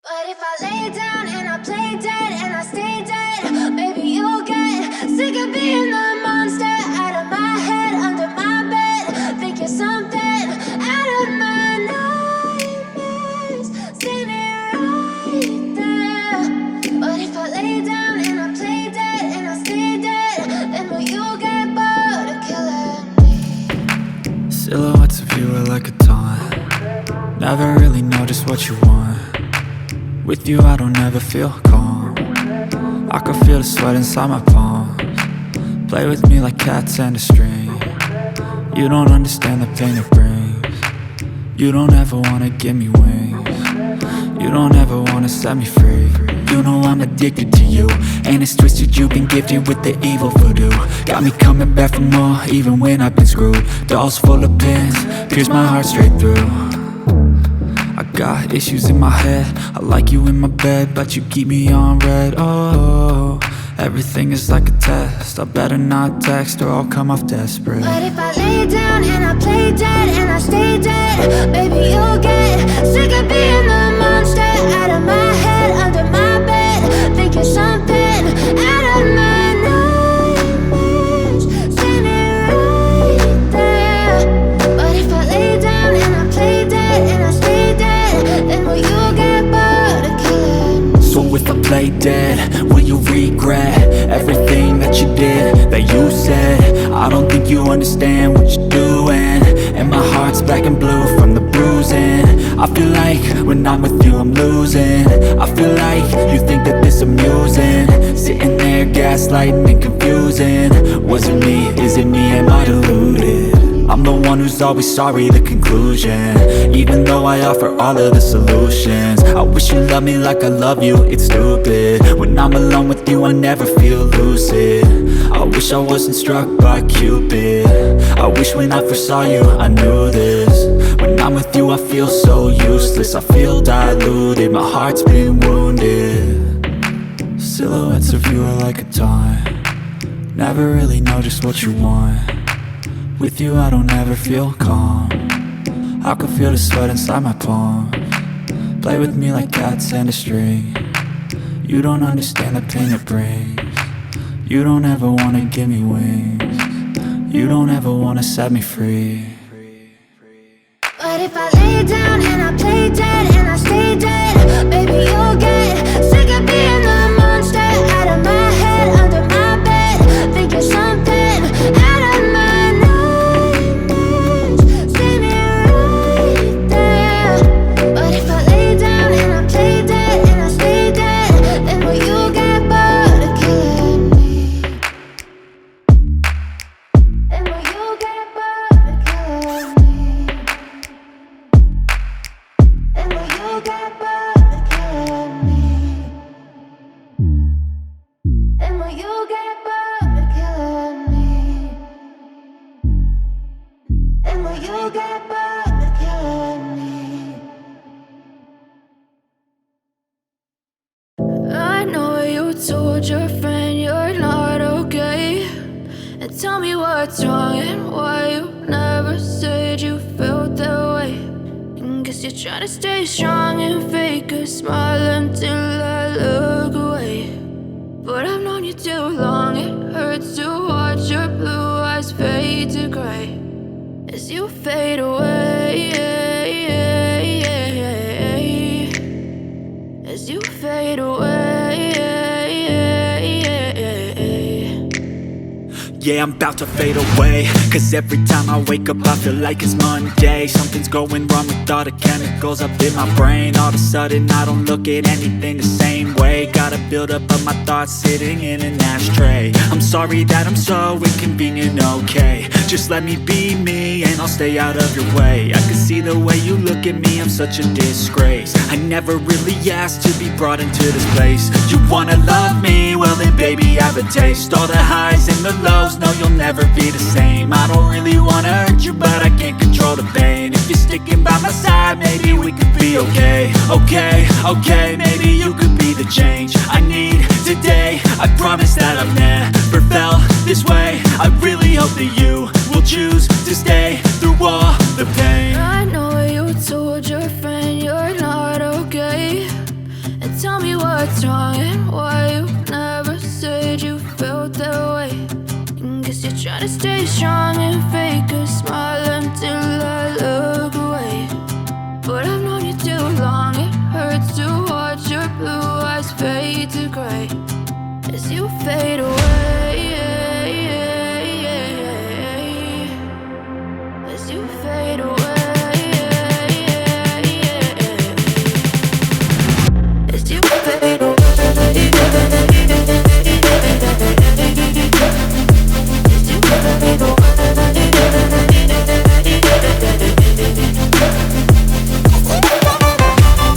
But if I lay down and I play dead and I stay dead, maybe you'll get sick of being the monster out of my head, under my bed. Think you're something out of my nightmares, standing right there. But if I lay down and I play dead and I stay dead, then will you get bored of killing me? Silhouettes of you are like a taunt. Never really know just what you want. With you I don't ever feel calm. I can feel the sweat inside my palms. Play with me like cats and a string. You don't understand the pain it brings. You don't ever wanna give me wings. You don't ever wanna set me free. You know I'm addicted to you, and it's twisted, you've been gifted with the evil voodoo. Got me coming back for more, even when I've been screwed. Dolls full of pins, pierce my heart straight through. I got issues in my head, I like you in my bed, but you keep me on red. Oh, everything is like a test. I better not text or I'll come off desperate. But if I lay down and I play dead and I stay dead, baby you'll get sick of being the monster out of my head, under my bed. Think you're something out of my nightmares, standing right there. But if I lay down and I play dead and I stay dead, then will you get bored of killing me? So if I play dead, will you regret everything that you did, that you said? I don't think you understand what you're doing, and my heart's black and blue from the bruising. I feel like when I'm with you I'm losing. I feel like you think that this amusing, sitting there gaslighting and confusing. Was it me? Is it me? Am I deluded? I'm the one who's always sorry, the conclusion, even though I offer all of the solutions. I wish you loved me like I love you, it's stupid. When I'm alone with you I never feel lucid. I wish I wasn't struck by Cupid. I wish when I first saw you I knew this. When I'm with you I feel so useless, I feel diluted, my heart's been wounded. Silhouettes of you are like a taunt. Never really know just what you want. With you I don't ever feel calm. I can feel the sweat inside my palms. Play with me like cats and a string. You don't understand the pain it brings. You don't ever wanna give me wings. You don't ever wanna set me free. But if I lay down and I play dead and I stay dead, baby you'll get sick of being the monster out of my head, under my bed. Think you're something out of my nightmares, standing right there. But if I lay down and I play dead and I stay dead, then will you get bored of killing me? Then will you get bored of killing me? Then will you get bored of killing me? Then will you get bored of killing me? Then will you get bored of killing me? I know you told your friend you're not okay, and tell me what's wrong and why you never said you felt that way. And guess you're trying to stay strong and fake a smile until I look away. But I've known you too long, it hurts to watch your blue eyes fade to gray as you fade away, as you fade away. Yeah, I'm about to fade away, cause every time I wake up I feel like it's Monday. Something's going wrong with all the chemicals up in my brain. All of a sudden I don't look at anything the same way. Gotta build up of my thoughts sitting in an ashtray. I'm sorry that I'm so inconvenient, okay. Just let me be me and I'll stay out of your way. I can see the way you look at me, I'm such a disgrace. I never really asked to be brought into this place. You wanna love me? Well then baby have a taste. All the highs and the lows, no you'll never be the same. I don't really wanna hurt you but I can't control the pain. If you're sticking by my side maybe we could be okay. Okay, maybe you could be the change I need today. I promise that I've never felt this way. I really hope that you will choose to stay through all the pain. I know you told your friend you're not okay, tell me what's wrong and why you never said you felt that way. And guess you're trying to stay strong and fake a smile until I